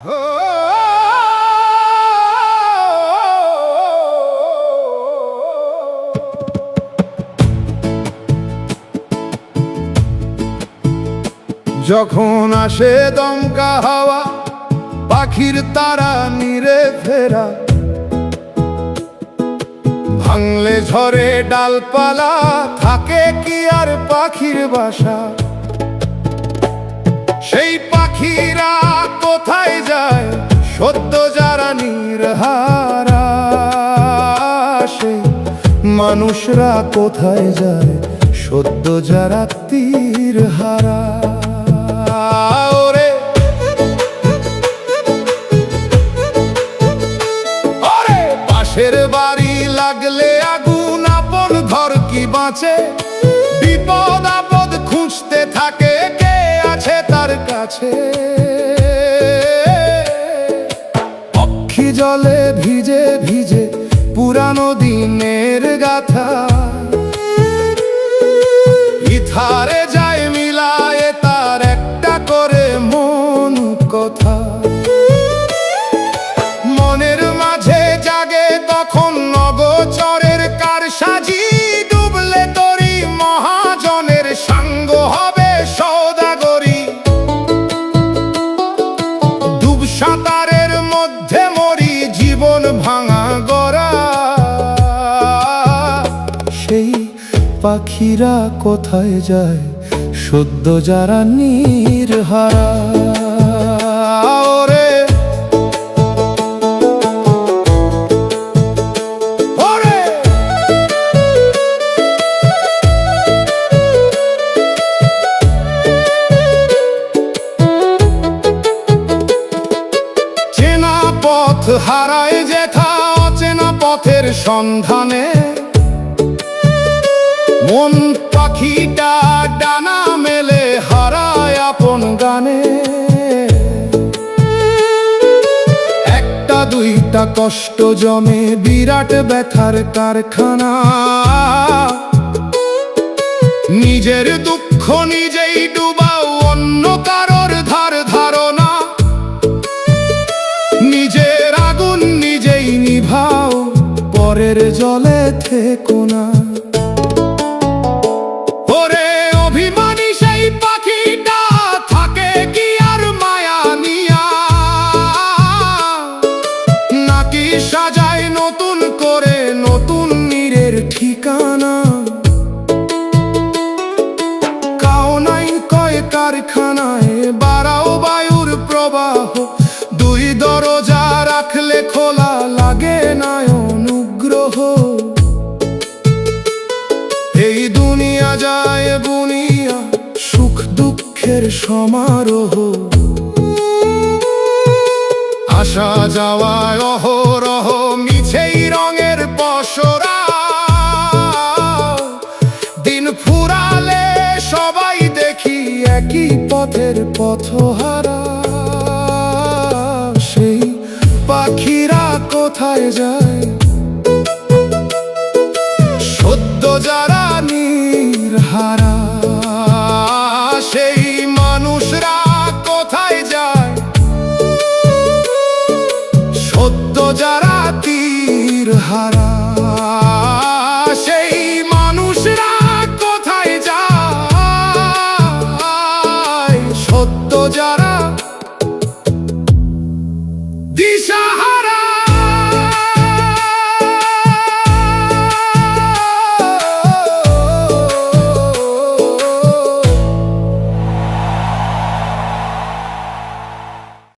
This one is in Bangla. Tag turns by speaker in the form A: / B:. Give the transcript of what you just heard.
A: যখন আসে দমকা হাওয়া, পাখির তারা নিরে ফেরা, ভাঙলে ঝরে ডালপালা, থাকে কি আর পাখির বাসা? সেই পাখিরা কোথায় যায় সদ্য যারা নির্হারা? সেই মানুষরা কোথায় যায় সদ্য যারা তীর হারা? ওরে ওরে পাশের বাড়ি লাগলে আগুন, আপন ঘর কি বাঁচে? বিপদ আপদ খুঁজতে থাকে, কে আছে তার কাছে? পক্ষী জলে ভিজে ভিজে পুরানো দিনের গাথা, ইথারে যায় মিলায় তার একটা করে মন কথা। মনের মাঝে জাগে তখন নগচরের কারসাজি, ডুবলে তরি মহাজনের সাঙ্গ হবে সওদাগরি। ডুব সাঁতারের মধ্যে মরি জীবন ভাঙা গড়া, সেই পাখিরা কোথায় যায় সদ্য যারা নির্হারা? ওরে ওরে চেনা পথ হারায় যেথা, অচেনা পথের সন্ধানে মন পাখিটা ডানা মেলে হারায় আপন গানে। একটা দুইটা কষ্ট জমে বিরাট ব্যথার কারখানা, নিজের দুঃখ নিজেই ডুবাও, অন্য কারোর ধার ধারণা। নিজের আগুন নিজেই নিভাও, পরের জলে থেকো না। সাজায় নতুন করে নতুন নীরের ঠিকানা, কাও নাই কয় কারখানায় বাড়াও বায়ুর প্রবাহ। দুই দরজা রাখলে খোলা লাগে না অনুগ্রহ। এই দুনিয়া যায় বুনিয়া সুখ দুঃখের সমারোহ, আসা যাওয়ায় অহরহ মিছেই রঙের পসরা। দিন ফুরালে সবাই দেখি একই পথের পথহারা। সেই পাখিরা কোথায় যায় সদ্য যারা নির্হারা? সেই মানুষরা কোথায় যায় সদ্য যারা তীর হারা? সেই মানুষরা কোথায় যায় সদ্য যারা দিশা